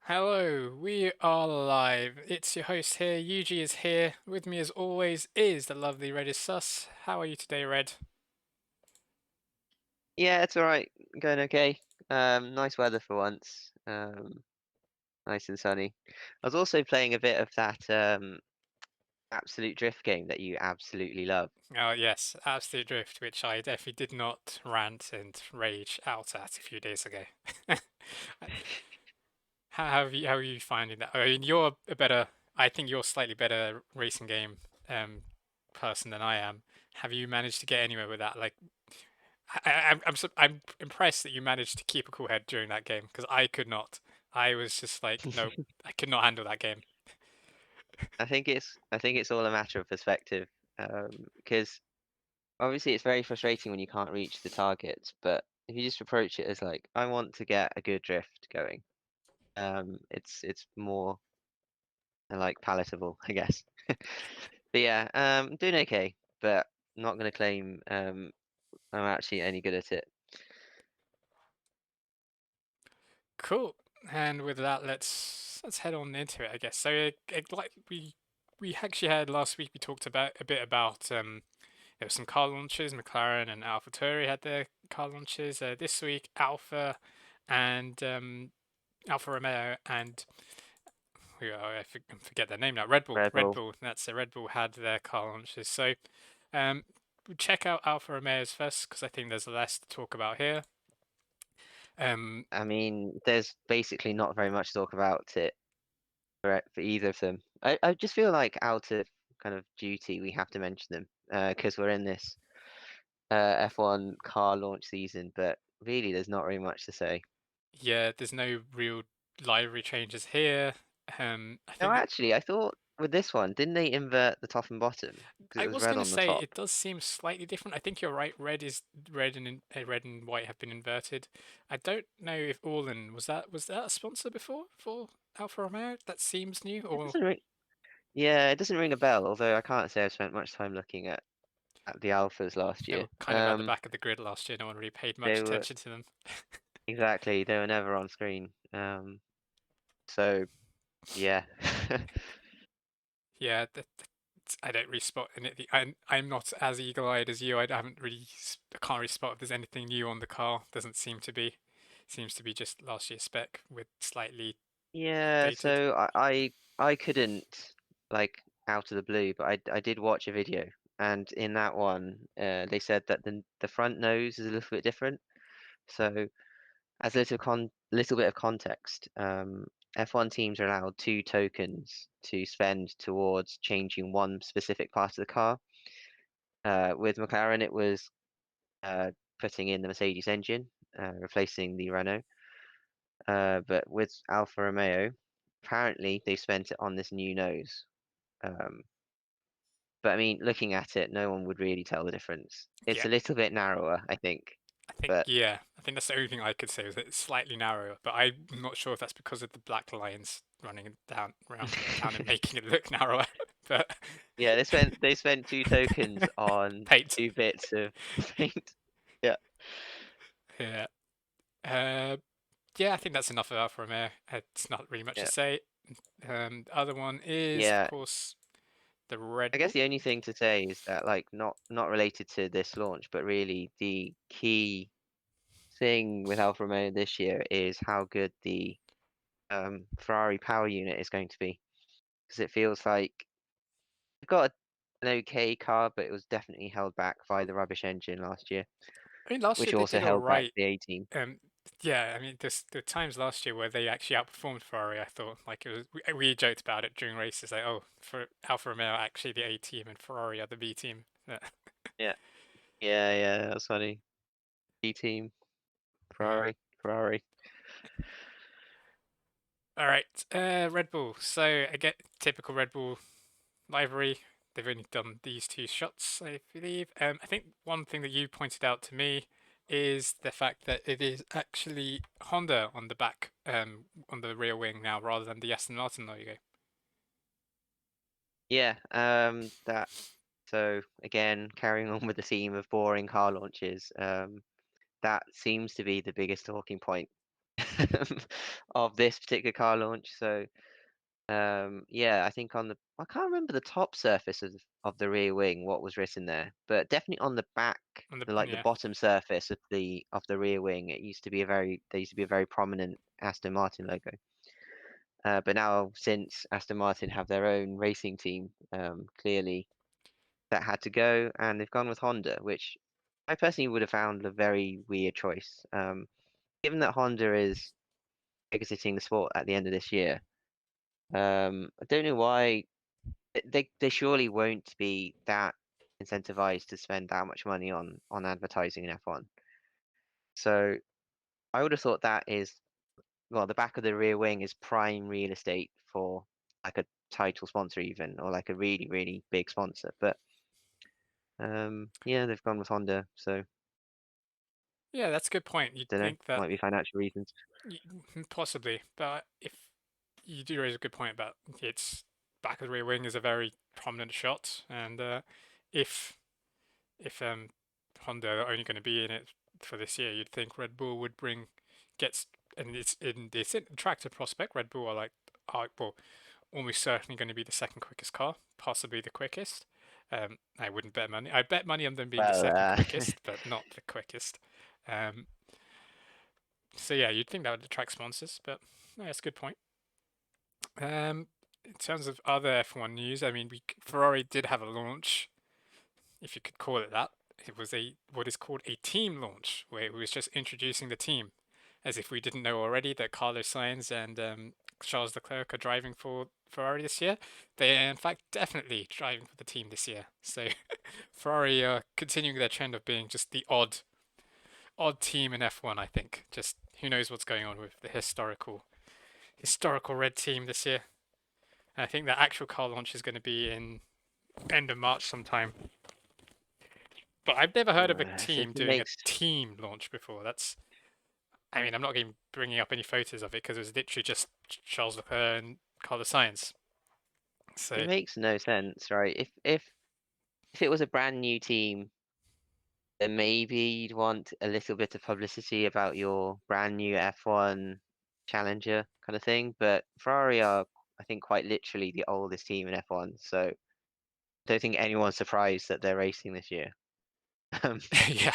Hello, we are live. It's your host here. Yuji is here. With me, as always, is the lovely Red is Sus. How are you today, Red? Yeah, it's all right. Going okay. Nice weather for once. Nice and sunny. I was also playing a bit of that Absolute Drift game that you absolutely love. Oh, yes, Absolute Drift, which I definitely did not rant and rage out at a few days ago. How are you finding that? I mean, you're a better, I think you're slightly better racing game um, person than I am. Have you managed to get anywhere with that? Like, I'm impressed that you managed to keep a cool head during that game because I could not. I was just like, nope, I could not handle that game. I think it's all a matter of perspective. Because obviously it's very frustrating when you can't reach the targets, but if you just approach it as like, I want to get a good drift going, it's more like palatable, I guess. But yeah, doing okay, but not gonna claim I'm actually any good at it. Cool. And with that, let's head on into it, I guess. So, like we actually had last week, we talked about a bit about there were some car launches. McLaren and AlphaTauri had their car launches. This week, and Alfa Romeo and I forget their name now. Red Bull. Red Red Bull. Bull. That's it. Red Bull had their car launches. So, um, we'll check out Alfa Romeo's first because I think there's less to talk about here. Um, I mean, there's basically not very much to talk about it for either of them. I just feel like out of kind of duty, we have to mention them because we're in this F1 car launch season, but really, there's not really much to say. yeah, there's no real livery changes here. I No, think that actually, I thought with this one, didn't they invert the top and bottom? Because I it was was red going to on the say top. it does seem slightly different. I think you're right. Red and white have been inverted. I don't know if Orlan was that a sponsor before for Alfa Romeo? That seems new, It or doesn't ring. Yeah, it doesn't ring a bell. Although I can't say I've spent much time looking at the alphas last they year. were kind of at the back of the grid last year. No one really paid much They were attention to them. exactly. They were never on screen. So yeah. Yeah, I don't really spot in it. I'm not as eagle-eyed as you. I haven't really, I can't really spot if there's anything new on the car. Doesn't seem to be. Seems to be just last year's spec with slightly Yeah, updated. so I couldn't like out of the blue, but I did watch a video, and in that one, they said that the front nose is a little bit different. So as a little bit of context, F1 teams are allowed 2 tokens to spend towards changing one specific part of the car. With McLaren, it was uh, putting in the Mercedes engine, replacing the Renault. But with Alfa Romeo, apparently they spent it on this new nose. Um, but I mean, looking at it, no one would really tell the difference. It's Yeah, a little bit narrower, I think. But I think that's the only thing I could say is that it's slightly narrower, but I'm not sure if that's because of the black lines running down around down and making it look narrower. But yeah, they spent 2 tokens on paint, 2 bits of paint. Yeah, yeah, uh, yeah. I think that's enough of Alfa Romeo. It's not really much to yeah, say. The other one is, of yeah. course, the Red I guess Bull. the only thing to say is that like not related to this launch, but really the key thing with Alfa Romeo this year is how good the Ferrari power unit is going to be. Because it feels like they've got an okay car, but it was definitely held back by the rubbish engine last year, I mean, last year which they also did all held back right. the A team. Um, yeah, I mean, the times last year where they actually outperformed Ferrari, I thought like it was. We joked about it during races, like, oh, for Alfa Romeo, are actually the A team and Ferrari are the B team. Yeah, yeah, that's funny. B team, Yeah. Ferrari. All right, Red Bull. So I get typical Red Bull livery. They've only done these two shots, I believe. I think one thing that you pointed out to me is the fact that it is actually Honda on the back, on the rear wing now, rather than the Aston Martin logo. Yeah, that. So again, carrying on with the theme of boring car launches, that seems to be the biggest talking point of this particular car launch. So yeah, I think on the I can't remember the top surface of the rear wing what was written there, but definitely on the back, On the like the yeah. bottom surface of the rear wing, it used to be a very there used to be a very prominent Aston Martin logo. But now since Aston Martin have their own racing team, clearly that had to go, and they've gone with Honda, which I personally would have found a very weird choice. Given that Honda is exiting the sport at the end of this year, I don't know why they surely won't be that incentivized to spend that much money on advertising in F1. So I would have thought that is well, the back of the rear wing is prime real estate for like a title sponsor even, or like a really, really big sponsor. But yeah, they've gone with Honda, so Yeah, that's a good point. You'd don't know, think that might be financial reasons. possibly, but if you do raise a good point about its back of the rear wing is a very prominent shot, and if if Honda are only going to be in it for this year, you'd think Red Bull would bring gets and it's in this attractive prospect. Red Bull are like well almost certainly going to be the second quickest car, possibly the quickest. I wouldn't bet money. I bet money on them being the Well, second quickest, but not the quickest. Um, so yeah, you'd think that would attract sponsors, but no, that's a good point. In terms of other F1 news, I mean, Ferrari did have a launch, if you could call it that. It was a what is called a team launch, where it was just introducing the team, as if we didn't know already that Carlos Sainz and Charles Leclerc are driving for Ferrari this year. They are in fact definitely driving for the team this year. So Ferrari are continuing their trend of being just the odd team in F1. I think just who knows what's going on with the historical red team this year. And I think the actual car launch is going to be in end of March sometime. But I've never heard of a it team doing a makes team launch before. I mean, I'm not even bringing up any photos of it because it was literally just Charles Leclerc and Carlos Sainz. it So makes no sense, right? If it was a brand new team, then maybe you'd want a little bit of publicity about your brand new F1 challenger kind of thing. But Ferrari are, I think, quite literally the oldest team in F1, so I don't think anyone's surprised that they're racing this year. Um, yeah,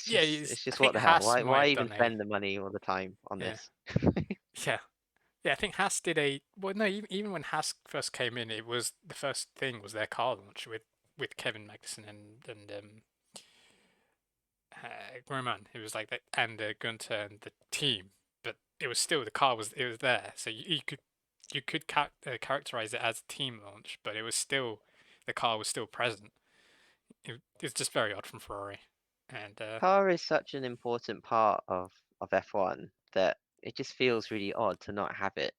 yeah. it's I just what think the hell? Haas might Why have even done a spend the money or the time on yeah, this? yeah, yeah. I think Haas did a well. No, even when Haas first came in, it was the first thing was their car launch with Kevin Magnussen and Roman. It was like that, and Gunter and the team, but it was still the car was it was there, so you could characterize it as a team launch, but it was still the car was still present. It's just very odd from Ferrari, and Car is such an important part of F1 that it just feels really odd to not have it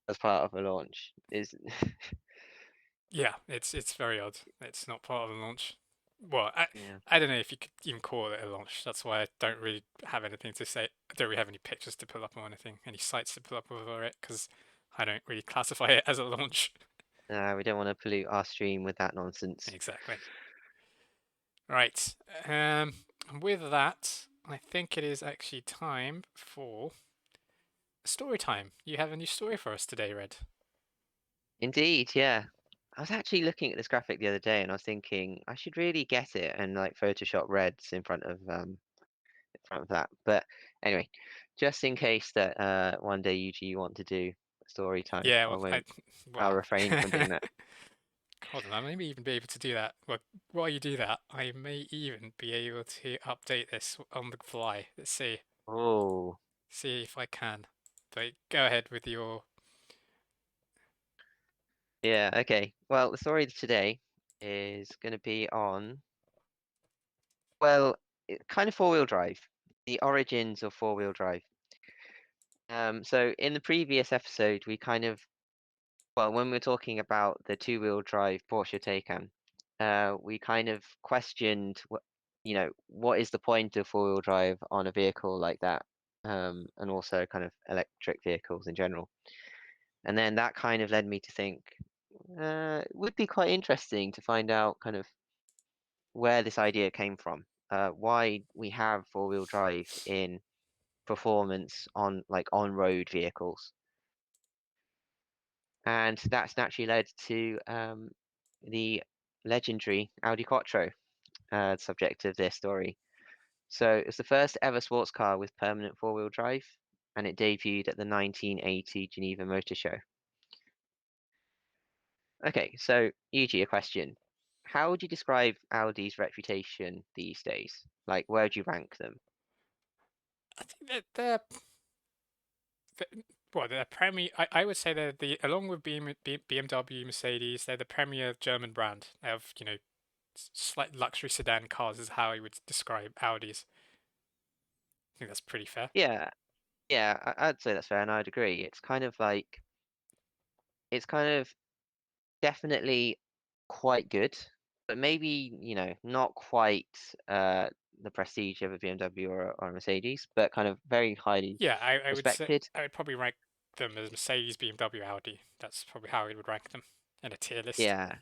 as part of a launch. Is yeah, it's very odd. It's not part of the launch. Well, yeah. I don't know if you could even call it a launch. That's why I don't really have anything to say. I don't really have any pictures to pull up or anything, any sites to pull up over it, because I don't really classify it as a launch. We don't want to pollute our stream with that nonsense. Exactly. Right. Um, with that, I think it is actually time for story time. You have a new story for us today, Red. Indeed, yeah. I was actually looking at this graphic the other day and I was thinking I should really get it and like Photoshop reds in front of that. But anyway, just in case that one day you want to do story time, Yeah, I well, won't I'll well, refrain from doing that. hold on, I may even be able to do that. Well, while you do that, I may even be able to update this on the fly. Let's Oh, see if I can. But go ahead with your. yeah, okay. Well, the story today is gonna be on well, kind of four-wheel drive. The origins of four-wheel drive. So in the previous episode, we kind of well, when we're talking about the two-wheel drive Porsche Taycan, we kind of questioned what, what is the point of four-wheel drive on a vehicle like that, and also kind of electric vehicles in general. And then that kind of led me to think, it would be quite interesting to find out kind of where this idea came from, why we have four-wheel drive in performance on on-road vehicles. And that's naturally led to the legendary Audi Quattro, subject of their story. So it's the first ever sports car with permanent four-wheel drive, and it debuted at the 1980 Geneva Motor Show. Okay, so Yuji, a question. How would you describe Audi's reputation these days? Like, where would you rank them? I think that they're premier. I would say they're the along with BMW, Mercedes, they're the premier German brand of slight luxury sedan cars is how I would describe Audis. I think that's pretty fair. Yeah, yeah, I'd say that's fair, and I'd agree. It's kind of definitely quite good, but maybe, not quite the prestige of a BMW or a Mercedes, but kind of very highly Yeah, I would say respected. I would probably rank them as Mercedes, BMW, Audi. That's probably how I would rank them in a tier list. Yeah,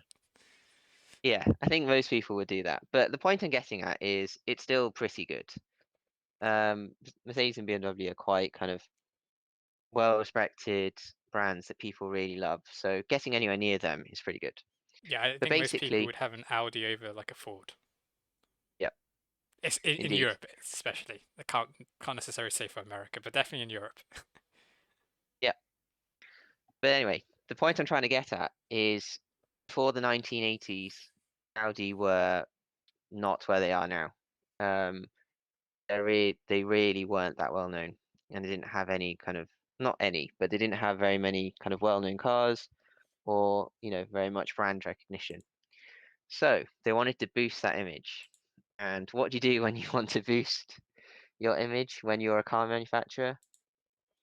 yeah, I think most people would do that. But the point I'm getting at is it's still pretty good. Mercedes and BMW are quite kind of well-respected brands that people really love. So getting anywhere near them is pretty good. Yeah, I But think most people basically, would have an Audi over like a Ford. yeah, It's in indeed. Europe especially. I can't necessarily say for America, but definitely in Europe. Yeah. But anyway, the point I'm trying to get at is for the 1980s, Audi were not where they are now. Um, they really weren't that well known, and they didn't have any kind of, not any, but they didn't have very many kind of well-known cars or, very much brand recognition. So they wanted to boost that image. And what do you do when you want to boost your image when you're a car manufacturer?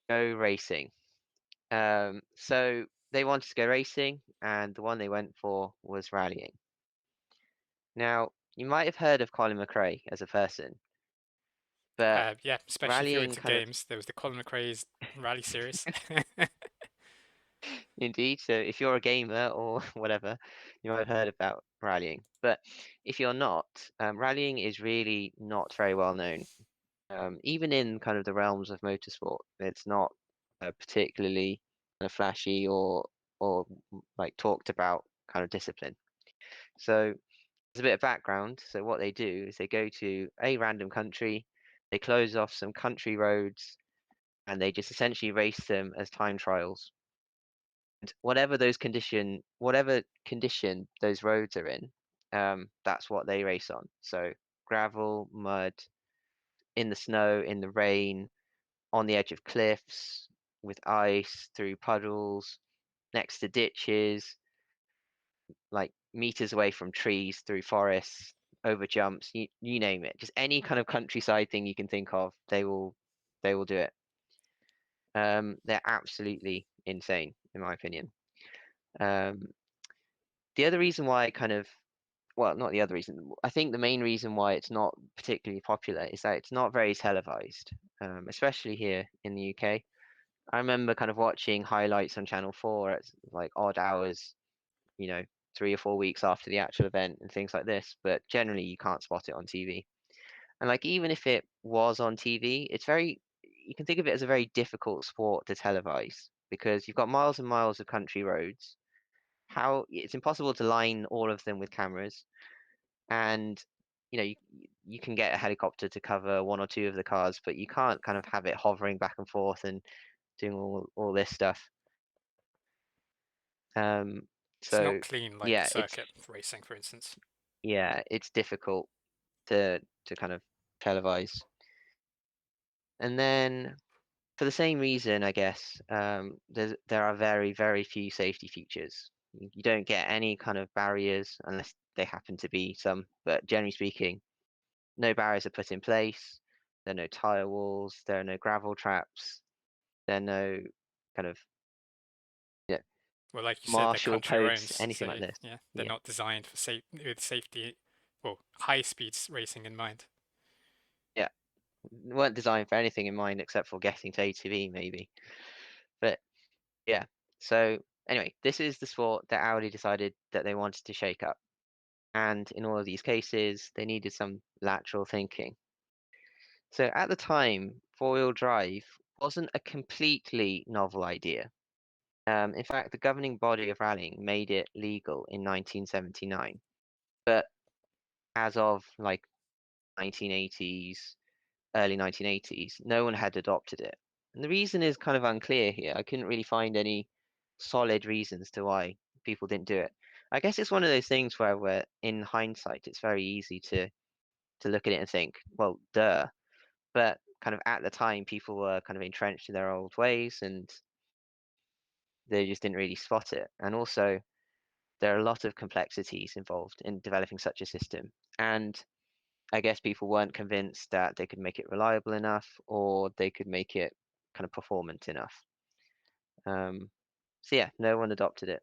Go racing. So they wanted to go racing, and the one they went for was rallying. Now, you might have heard of Colin McRae as a person, but Yeah, especially if you're rallying into kind of games. There was the Colin McRae's Rally series. indeed. So if you're a gamer or whatever, you might have heard about rallying. But if you're not, rallying is really not very well known. Even in kind of the realms of motorsport, it's not particularly kind of flashy or like talked about kind of discipline. So as a bit of background, so what they do is they go to a random country, they close off some country roads, and they just essentially race them as time trials. And whatever condition those roads are in, that's what they race on. So gravel, mud, in the snow, in the rain, on the edge of cliffs, with ice, through puddles, next to ditches, like meters away from trees, through forests, over jumps, you name it. Just any kind of countryside thing you can think of, they will do it. They're absolutely insane, in my opinion. Um, the other reason why well, not the other reason, I think the main reason why it's not particularly popular is that it's not very televised, especially here in the UK. I remember kind of watching highlights on Channel 4 at like odd hours, you know, 3 or 4 weeks after the actual event and things like this, but generally you can't spot it on TV. And like even if it was on TV, you can think of it as a very difficult sport to televise because you've got miles and miles of country roads. How it's impossible to line all of them with cameras, and you can get a helicopter to cover one or two of the cars, but you can't kind of have it hovering back and forth and doing all this stuff. Um, It's not so clean like yeah, it's circuit racing, for instance. yeah, it's difficult to kind of televise. And then for the same reason, I guess, there are very, very few safety features. You don't get any kind of barriers unless they happen to be some, but generally speaking, no barriers are put in place. There are no tire walls. There are no gravel traps. There are no kind of yeah, Well, like you said, they're marshal country posts, roads, anything so like this. yeah, they're Yeah, not designed for with safety, well, high speeds racing in mind. yeah, weren't designed for anything in mind except for getting to A to B, maybe. But yeah, so anyway, this is the sport that Audi decided that they wanted to shake up. And in all of these cases, they needed some lateral thinking. So at the time, four-wheel drive wasn't a completely novel idea. In fact, the governing body of rallying made it legal in 1979, but as of like 1980s, early 1980s, no one had adopted it. And the reason is kind of unclear here. I couldn't really find any solid reasons to why people didn't do it. I guess it's one of those things where in hindsight, it's very easy to look at it and think, well, duh. But kind of at the time, people were kind of entrenched in their old ways and they just didn't really spot it. And also, there are a lot of complexities involved in developing such a system. And I guess people weren't convinced that they could make it reliable enough or they could make it kind of performant enough. So yeah, no one adopted it.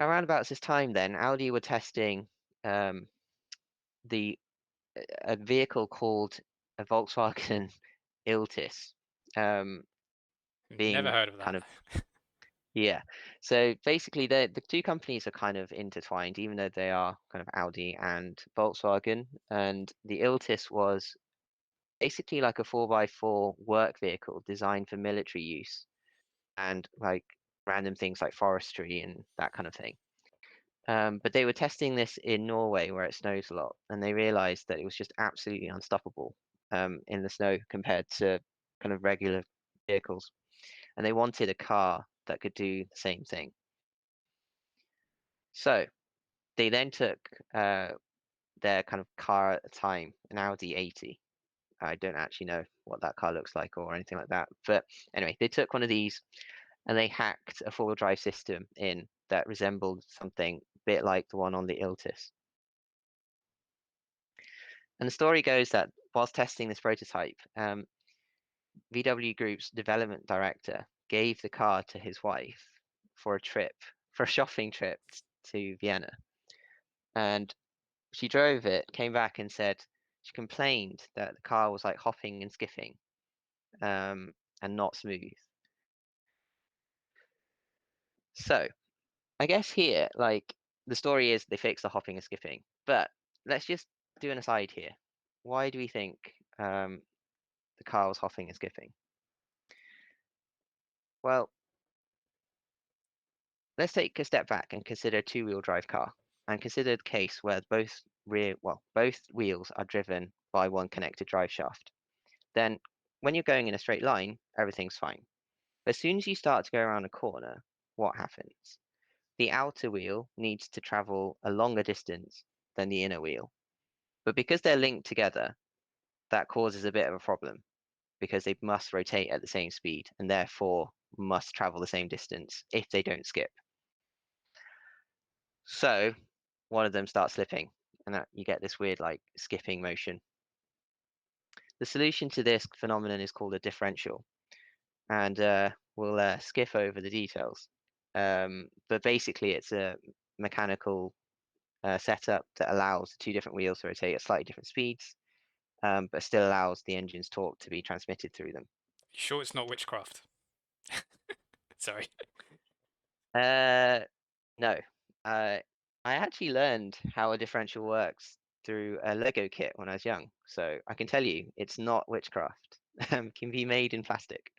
Around about this time, then Audi were testing um, the a vehicle called a Volkswagen Iltis, um, Never being heard of kind that. of yeah. So basically, the two companies are kind of intertwined, even though they are kind of Audi and Volkswagen. And the Iltis was basically like a 4x4 work vehicle designed for military use and like random things like forestry and that kind of thing. But they were testing this in Norway where it snows a lot, and they realized that it was just absolutely unstoppable in the snow compared to kind of regular vehicles. And they wanted a car that could do the same thing. So they then took their kind of car at the time, an Audi 80. I don't actually know what that car looks like or anything like that. But anyway, they took one of these and they hacked a four-wheel drive system in that resembled something a bit like the one on the Iltis. And the story goes that whilst testing this prototype, VW Group's development director gave the car to his wife for a trip, for a shopping trip to Vienna. And she drove it, came back and said she complained that the car was like hopping and skipping, and not smooth. So I guess here, like the story is they fixed the hopping and skipping, but let's just do an aside here. Why do we think the car was hopping and skipping? Well, let's take a step back and consider a two-wheel drive car, and consider the case where both wheels are driven by one connected drive shaft. Then, when you're going in a straight line, everything's fine. But as soon as you start to go around a corner, what happens? The outer wheel needs to travel a longer distance than the inner wheel. But because they're linked together, that causes a bit of a problem because they must rotate at the same speed and therefore must travel the same distance if they don't skip. So one of them starts slipping and that you get this weird like skipping motion. The solution to this phenomenon is called a differential, and we'll skip over the details. But basically, it's a mechanical setup that allows the two different wheels to rotate at slightly different speeds, but still allows the engine's torque to be transmitted through them. You sure it's not witchcraft? Sorry. Uh, no, uh, I actually learned how a differential works through a Lego kit when I was young, so I can tell you it's not witchcraft. Can be made in plastic.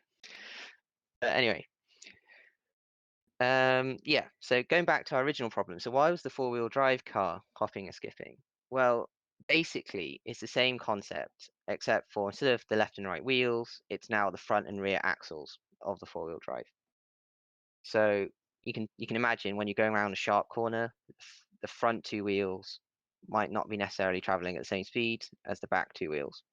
But anyway, yeah. So going back to our original problem, so why was the four-wheel drive car hopping and skipping? Well, basically, it's the same concept, except for instead of the left and right wheels, it's now the front and rear axles of the four-wheel drive. So you can imagine when you're going around a sharp corner, the front two wheels might not be necessarily traveling at the same speed as the back two wheels.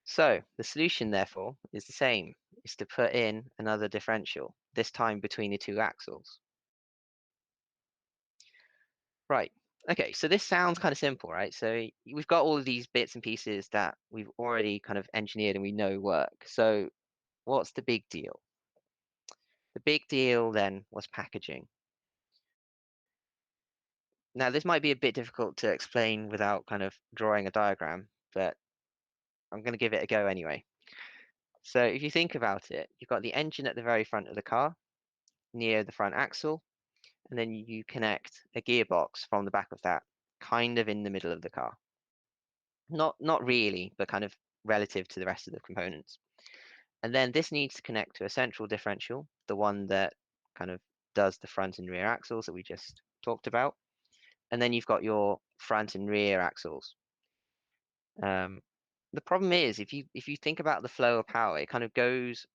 So the solution, therefore, is the same, is to put in another differential, this time between the two axles. Right. Okay, so this sounds kind of simple, right? So we've got all of these bits and pieces that we've already kind of engineered and we know work. So what's the big deal? The big deal then was packaging. Now, this might be a bit difficult to explain without kind of drawing a diagram, but I'm going to give it a go anyway. So if you think about it, you've got the engine at the very front of the car, near the front axle, and then you connect a gearbox from the back of that, kind of in the middle of the car. Not really, but kind of relative to the rest of the components. And then this needs to connect to a central differential, the one that kind of does the front and rear axles that we just talked about. And then you've got your front and rear axles. The problem is if you think about the flow of power, it kind of goes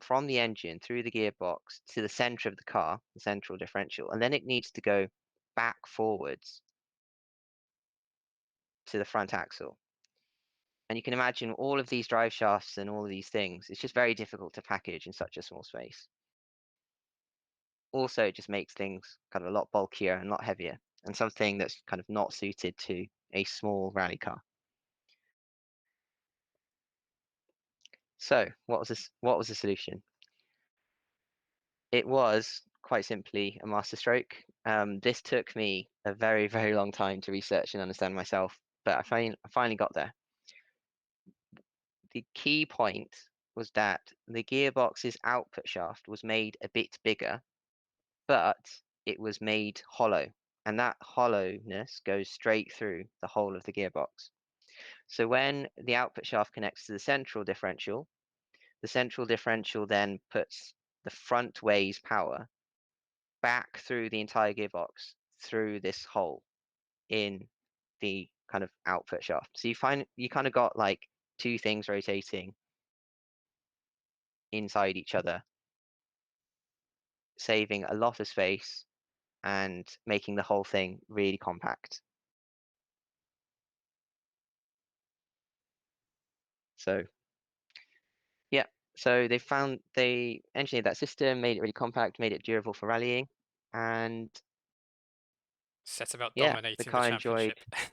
from the engine through the gearbox to the center of the car, the central differential, and then it needs to go back forwards to the front axle. And you can imagine all of these drive shafts and all of these things. It's just very difficult to package in such a small space. Also, it just makes things kind of a lot bulkier and a lot heavier, and something that's kind of not suited to a small rally car. So, what was the solution? It was quite simply a masterstroke. This took me a very, very long time to research and understand myself, but I finally got there. The key point was that the gearbox's output shaft was made a bit bigger, but it was made hollow, and that hollowness goes straight through the whole of the gearbox. So when the output shaft connects to the central differential then puts the front way's power back through the entire gearbox through this hole in the kind of output shaft. So you kind of got like two things rotating inside each other, saving a lot of space and making the whole thing really compact. So yeah, so they engineered that system, made it really compact, made it durable for rallying, and Set about yeah, the dominating the car enjoyed. championship.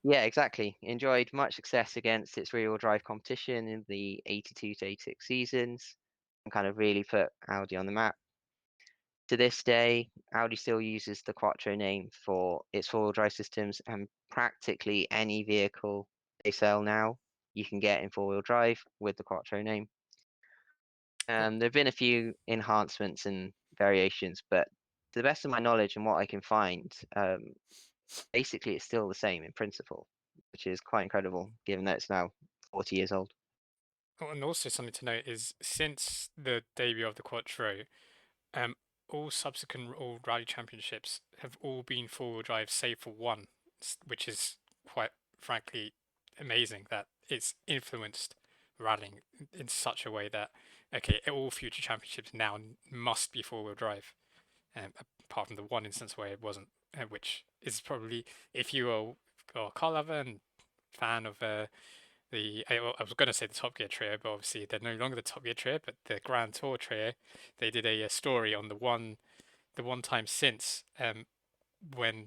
Yeah, exactly. Enjoyed much success against its rear-wheel drive competition in the 82 to 86 seasons and kind of really put Audi on the map. To this day, Audi still uses the Quattro name for its four-wheel drive systems, and practically any vehicle they sell now you can get in four-wheel drive with the Quattro name. There have been a few enhancements and variations, but to the best of my knowledge and what I can find, basically it's still the same in principle, which is quite incredible given that it's now 40 years old. Oh, and also something to note is since the debut of the Quattro, um, all subsequent all rally championships have all been four-wheel drive, save for one, which is quite frankly amazing that it's influenced rallying in such a way that okay, all future championships now must be four-wheel drive, apart from the one instance where it wasn't, which is probably if you are a car lover and fan of I was going to say the Top Gear trio, but obviously they're no longer the Top Gear trio, but the Grand Tour trio. They did a story on the one time since when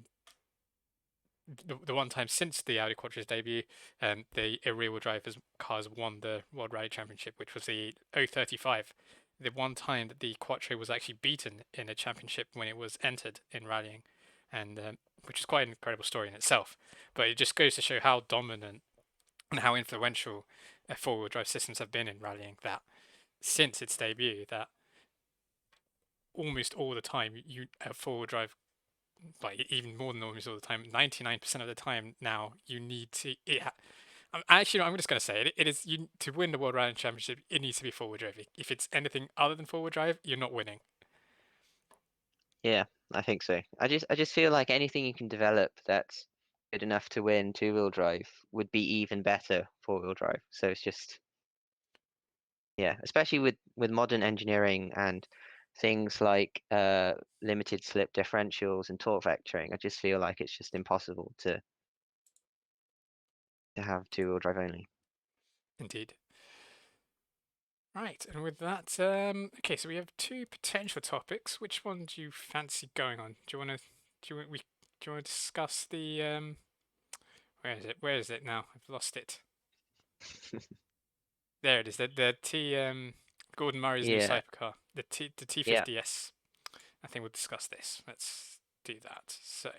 the one time since the Audi Quattro's debut, the rear-wheel drive cars won the World Rally Championship, which was the 035. The one time that the Quattro was actually beaten in a championship when it was entered in rallying, and which is quite an incredible story in itself. But it just goes to show how dominant and how influential four-wheel drive systems have been in rallying. That since its debut, that almost all the time you four-wheel drive, like even more than almost all the time, 99% of the time now you need to. Actually, I'm just going to say it. It is you to win the World Rally Championship. It needs to be four-wheel drive. If it's anything other than four-wheel drive, you're not winning. Yeah, I think so. I just feel like anything you can develop that's good enough to win two-wheel drive would be even better four-wheel drive. So it's just yeah, especially with modern engineering and things like limited slip differentials and torque vectoring, I just feel like it's just impossible to have two-wheel drive only. Indeed. Right, and with that, okay, so we have two potential topics. Which one do you fancy going on? Do you want to? Do you want to discuss the Where is it? Where is it now? I've lost it. There it is. The Gordon Murray's new Yeah, cybercar, the yeah. T50S. I think we'll discuss this. Let's do that. So,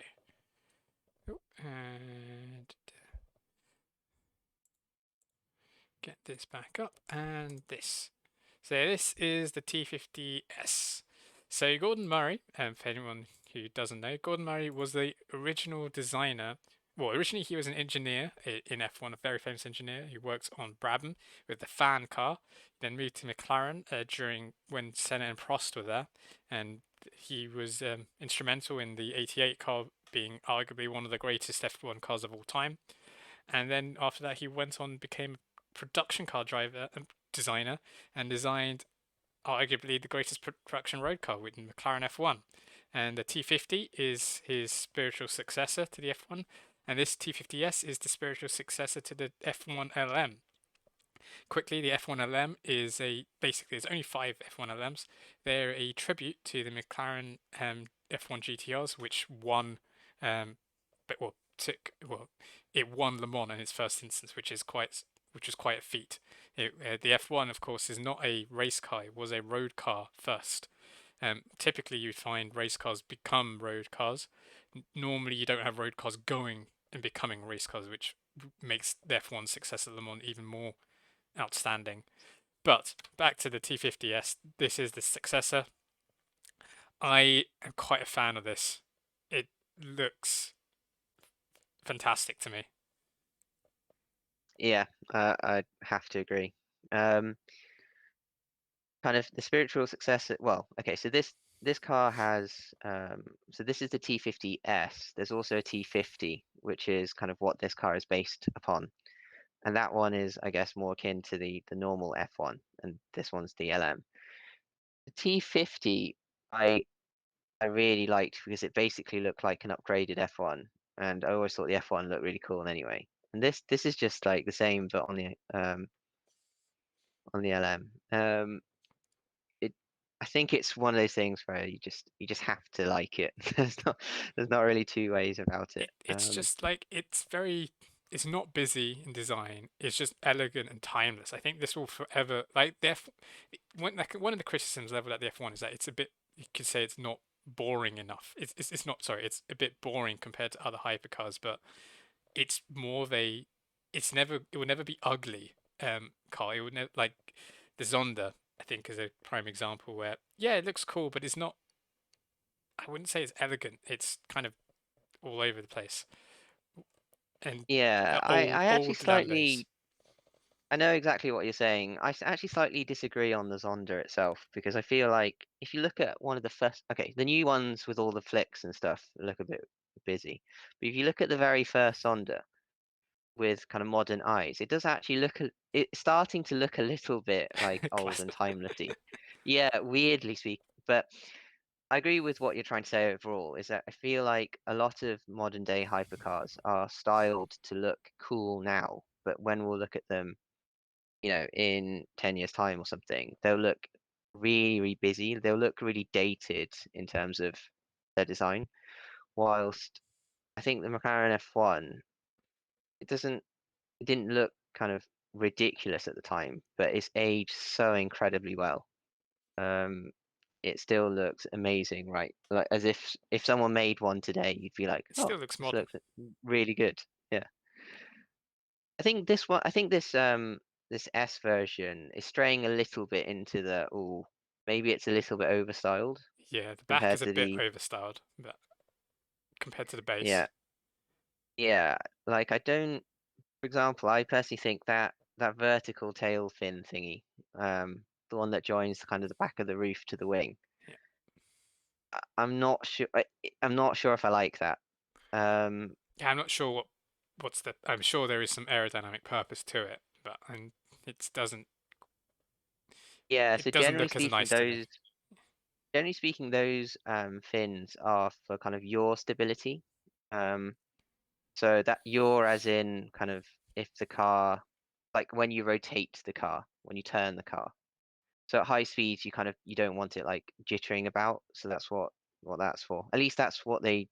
oh, and get this back up and this. So this is the T50S. So Gordon Murray, for anyone who doesn't know, Gordon Murray was the original designer well, originally he was an engineer in F1, a very famous engineer who worked on Brabham with the fan car. Then moved to McLaren during when Senna and Prost were there, and he was instrumental in the '88 car being arguably one of the greatest F1 cars of all time. And then after that, he went on and became a production car driver and designer, and designed arguably the greatest production road car with McLaren F1. And the T50 is his spiritual successor to the F1, and this T50S is the spiritual successor to the F1 LM. Quickly, the F1 LM is basically there's only 5 F1 LMs. They're a tribute to the McLaren F1 GTRs, which won, but it won Le Mans in its first instance, which was quite a feat. The F1, of course, is not a race car; it was a road car first. Typically, you'd find race cars become road cars. Normally, you don't have road cars going and becoming race cars, which makes the F1 success at Le Mans even more outstanding. But back to the T50S, this is the successor. I am quite a fan of this. It looks fantastic to me. Yeah, I have to agree. Kind of the spiritual successor. Well, okay, so this car has so this is the T50S. There's also a T50, which is kind of what this car is based upon. And that one is, I guess, more akin to the normal F1, and this one's the LM. The T50, I really liked because it basically looked like an upgraded F1, and I always thought the F1 looked really cool anyway. And this is just like the same, but on the LM. It I think it's one of those things where you just have to like it. There's not really two ways about it. It's just like it's not busy in design. It's just elegant and timeless. I think this will forever like one of the criticisms leveled at the F1 is that it's a bit you could say it's not boring enough. It's not sorry. It's a bit boring compared to other hypercars, but it's more of a it will never be ugly car. It would never like the Zonda. I think is a prime example where yeah it looks cool, but it's not. I wouldn't say it's elegant. It's kind of all over the place. And Yeah, I actually old Lambos. slightly I know exactly what you're saying. Actually slightly disagree on the Zonda itself because I feel like if you look at one of the first, okay, the new ones with all the flicks and stuff look a bit busy. But if you look at the very first Zonda with kind of modern eyes, it does actually it's starting to look a little bit like old and Classic. timelessy. Yeah, weirdly speaking. But I agree with what you're trying to say overall, is that I feel like a lot of modern day hypercars are styled to look cool now, but when we'll look at them in 10 years' time or something, they'll look really, really busy. They'll look really dated in terms of their design. Whilst I think the McLaren F1, it didn't look kind of ridiculous at the time, but it's aged so incredibly well. Um, it still looks amazing, right? Like as if someone made one today, you'd be like, It oh, still looks this modern. looks really good. Yeah. I think this S version is straying a little bit into the maybe it's a little bit overstyled Yeah, the back compared is a to bit the overstyled, but compared to the yeah, base. yeah. Like I don't for example, I personally think that that vertical tail fin thingy, the one that joins kind of the back of the roof to the wing, Yeah. I'm not sure I'm not sure if I like that. Um Yeah, I'm not sure what's the. I'm sure there is some aerodynamic purpose to it, but it doesn't yeah, it so doesn't look as nice to me. generally speaking those fins are for kind of yaw stability. Um So that yaw as in kind of if the car, like when you rotate the car, when you turn the car. So at high speeds, you don't want it like jittering about. So that's what that's for. At least that's what they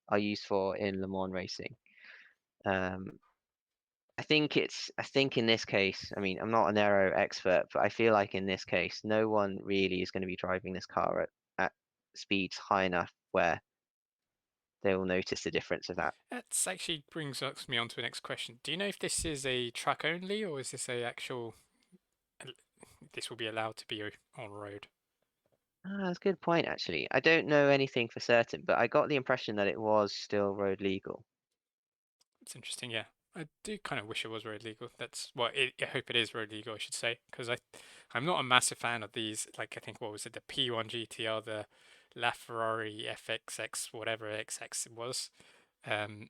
are used for in Le Mans racing. Um, I think in this case, I mean, I'm not an aero expert, but I feel like in this case, no one really is going to be driving this car at speeds high enough where they will notice the difference of that. That actually brings me on to the next question. Do you know if this is a track only or is this a actual? This will be allowed to be on road. Ah, that's a good point, actually. I don't know anything for certain, but I got the impression that it was still road legal. It's interesting. Yeah, I do kind of wish it was road legal. I hope it is road legal, I should say, because I'm not a massive fan of these. Like I think what was it, the P1 GTR, the LaFerrari FXX, whatever XX it was. Um,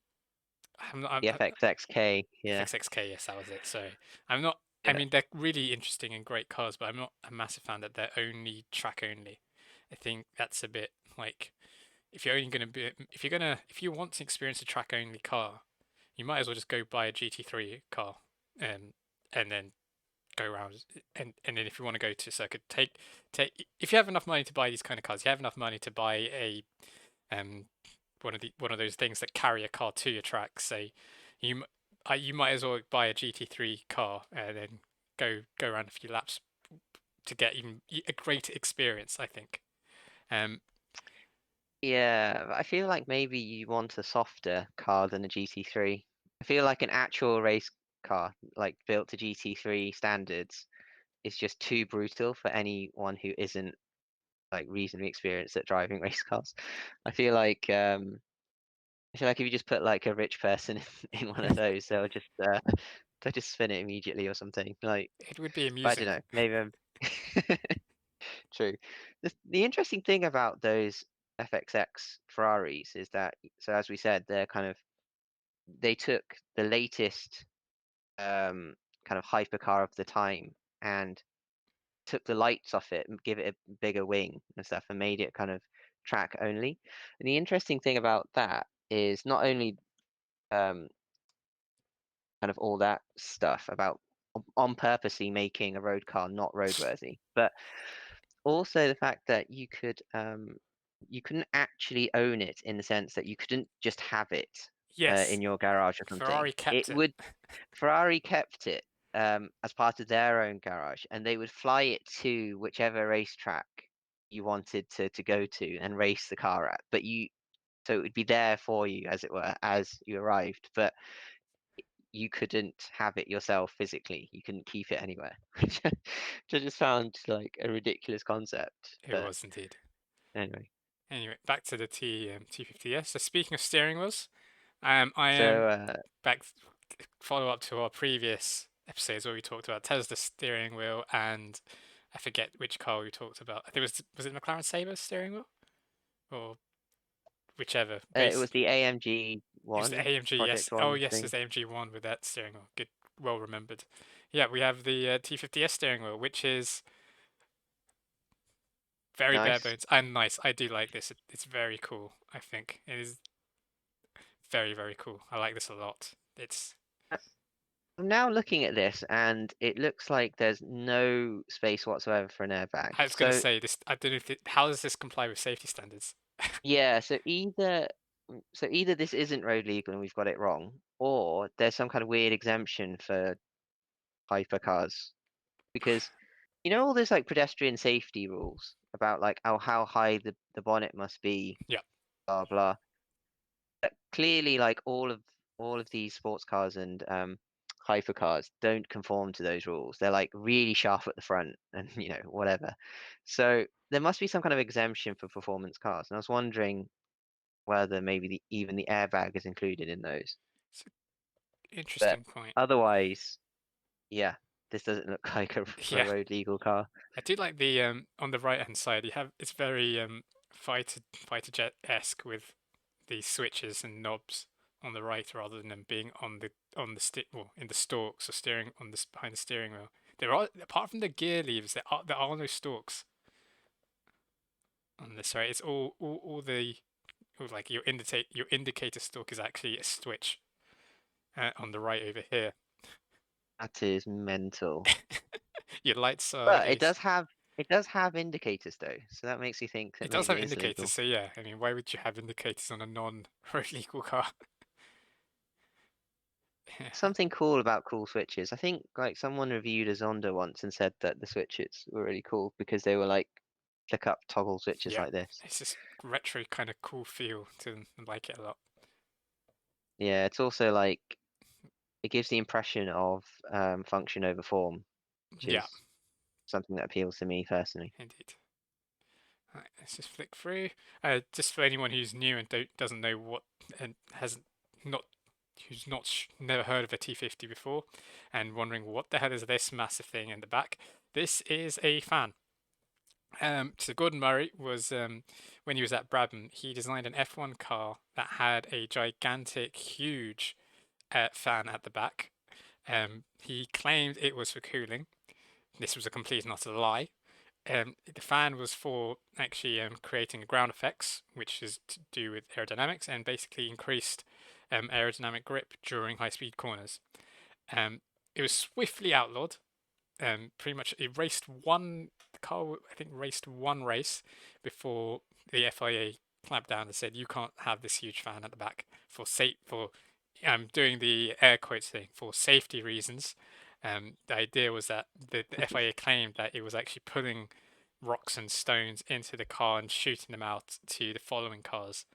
The FXXK, yeah, FXXK, yes, that was it. Sorry, I'm not. I yeah, mean, they're really interesting and great cars, but I'm not a massive fan that they're only track only. I think that's a bit like if you want to experience a track only car, you might as well just go buy a GT3 car, and then go around. And then if you want to go to circuit, take if you have enough money to buy these kind of cars, you have enough money to buy a um one of those things that carry a car to your track. Say you you might as well buy a GT3 car and then go around a few laps to get even a greater experience, I think. Um, yeah. I feel like maybe you want a softer car than a GT3. I feel like an actual race car, like built to GT3 standards, is just too brutal for anyone who isn't like reasonably experienced at driving race cars. I feel like I feel like if you just put like a rich person in one of those, they'll just spin it immediately or something. Like, it would be but I don't amusing. know. Maybe I'm true. The interesting thing about those FXX Ferraris is that, so as we said, they took the latest kind of hypercar of the time and took the lights off it and give it a bigger wing and stuff and made it kind of track only. And the interesting thing about that is not only um, kind of all that stuff about on purposely making a road car not roadworthy, but also the fact that you couldn't actually own it in the sense that you couldn't just have it Yes, in your garage or something. Ferrari It kept it. would Ferrari kept it as part of their own garage, and they would fly it to whichever racetrack you wanted to go to and race the car at. But you so it would be there for you, as it were, as you arrived. But you couldn't have it yourself physically. You couldn't keep it anywhere, which I just found like a ridiculous concept. It But was indeed. anyway, Anyway, back to the T50S. So speaking of steering wheels, I so am back follow up to our previous episodes where we talked about Tesla steering wheel and I forget which car we talked about. I think was it McLaren Sabre steering wheel or whichever. it was the AMG It was the one, AMG. Yes. Project Oh One yes, it's thing. the AMG one with that steering wheel. Good, well remembered. Yeah, we have the T50S steering wheel, which is very bare Nice. bones and nice. I do like this. It's very cool. I think it is very cool. I like this a lot. It's I'm now looking at this, and it looks like there's no space whatsoever for an airbag. I was gonna So say this. I don't know if how does this comply with safety standards? yeah, so either this isn't road legal and we've got it wrong, or there's some kind of weird exemption for hypercars. Because you know all those like pedestrian safety rules about like how high the bonnet must be, Yeah, blah blah. Clearly, like all of these sports cars and hypercars don't conform to those rules. They're like really sharp at the front and whatever. So there must be some kind of exemption for performance cars. And I was wondering whether maybe even the airbag is included in those. it's an But interesting point. otherwise, yeah, this doesn't look like a Yeah, road legal car. I do like the on the right hand side. You have it's very fighter jet esque with the switches and knobs on the right rather than them being on the stick well in the stalks or steering on this behind the steering wheel. There are apart from the gear levers, there are no stalks on this. Right, it's all the like your indicator stalk is actually a switch on the right over here. That is mental. Your lights are But these. it does have indicators though, so that makes you think that It does maybe have it is indicators, legal. so yeah. I mean, why would you have indicators on a non-road legal car? Yeah. Something cool about cool switches. I think like someone reviewed a Zonda once and said that the switches were really cool because they were like click up toggle switches Yeah, like this. it's this retro kind of cool feel to them. I like it a lot. Yeah, it's also like it gives the impression of function over form, which Yeah, is something that appeals to me personally. indeed. Right, let's just flick through. Just for anyone who's new and doesn't know what and hasn't not who's never heard of a T50 before and wondering what the hell is this massive thing in the back, this is a fan. So Gordon Murray was when he was at Brabham, he designed an F1 car that had a gigantic, huge fan at the back. He claimed it was for cooling. This was a complete and utter lie. The fan was for actually creating ground effects, which is to do with aerodynamics and basically increased aerodynamic grip during high-speed corners. It was swiftly outlawed. Pretty much, it raced one the car. I think raced one race before the FIA clamped down and said you can't have this huge fan at the back for doing the air quotes thing for safety reasons. The idea was that the FIA claimed that it was actually pulling rocks and stones into the car and shooting them out to the following cars.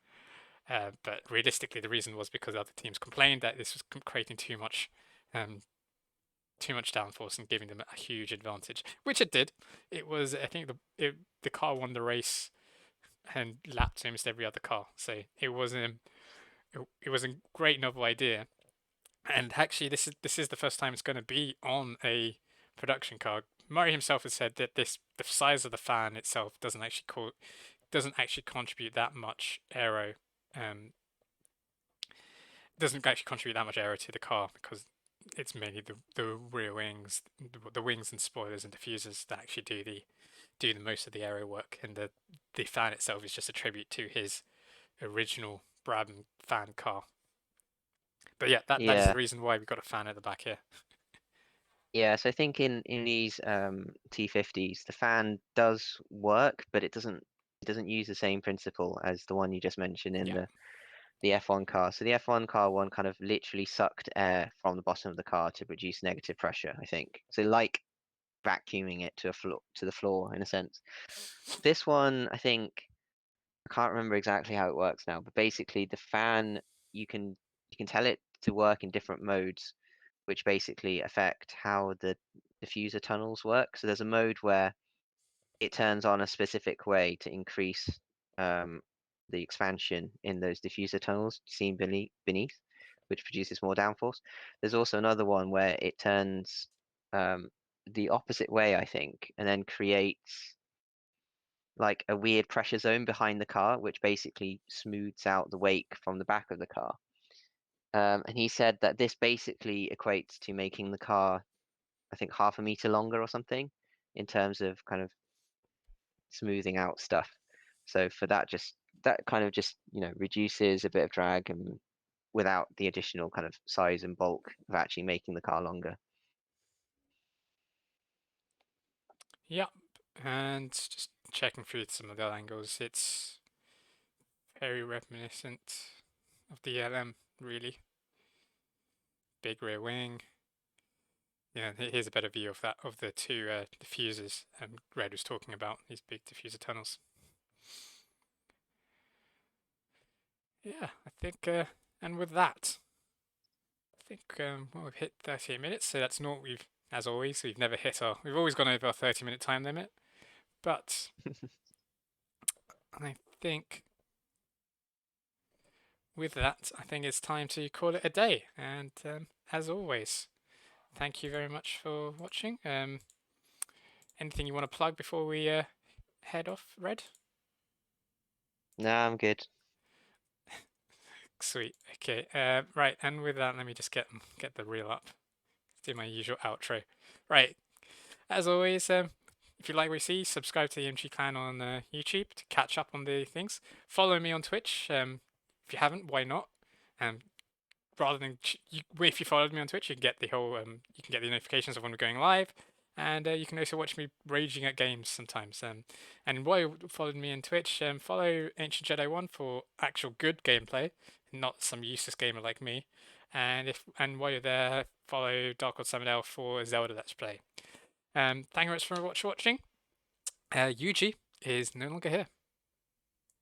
But realistically, the reason was because other teams complained that this was creating too much downforce and giving them a huge advantage, which it did. It was, I think, the car won the race and lapped almost every other car. So it was a great novel idea. And actually, this is the first time it's going to be on a production car. Murray himself has said that the size of the fan itself doesn't actually contribute that much aero. Doesn't actually contribute that much aero to the car because it's mainly the rear wings, the wings and spoilers and diffusers that actually do the most of the aero work, and the fan itself is just a tribute to his original Brabham fan car. But yeah, that is Yeah, the reason why we've got a fan at the back here. yeah. So I think in these T50s, the fan does work, but it doesn't use the same principle as the one you just mentioned in Yeah, the F1 car. So the F1 car one kind of literally sucked air from the bottom of the car to produce negative pressure, I think. So like vacuuming it to the floor in a sense. This one, I think, I can't remember exactly how it works now, but basically the fan you can tell it to work in different modes, which basically affect how the diffuser tunnels work. So there's a mode where it turns on a specific way to increase um, the expansion in those diffuser tunnels seen beneath, which produces more downforce. There's also another one where it turns um, the opposite way, I think, and then creates like a weird pressure zone behind the car, which basically smooths out the wake from the back of the car. And he said that this basically equates to making the car, I think, half a meter longer or something in terms of kind of smoothing out stuff. So for that, just that kind of just reduces a bit of drag and without the additional kind of size and bulk of actually making the car longer. yeah, and just checking through some of the other angles, it's very reminiscent of the LM, really. Big rear wing. Yeah, here's a better view of the two diffusers Red was talking about, these big diffuser tunnels. Yeah, I think, and with that, I think well, we've hit 38 minutes, so that's not as always, we've never we've always gone over our 30-minute time limit, but I think with that, I think it's time to call it a day, and as always, thank you very much for watching. Anything you want to plug before we head off, Red? No, I'm good. Sweet. Okay. Right. And with that, let me just get the reel up. Do my usual outro. Right. As always, if you like what you see, subscribe to the MG Clan on YouTube to catch up on the things. Follow me on Twitch. If you haven't, why not? Um, rather than if you followed me on Twitch, you can get the whole you can get the notifications of when we're going live, and you can also watch me raging at games sometimes. And while you followed me on Twitch, follow Ancient Jedi One for actual good gameplay, not some useless gamer like me. And while you're there, follow Dark Lord Samuel for Zelda Let's Play. Thank you very much for watching. Yuji is no longer here.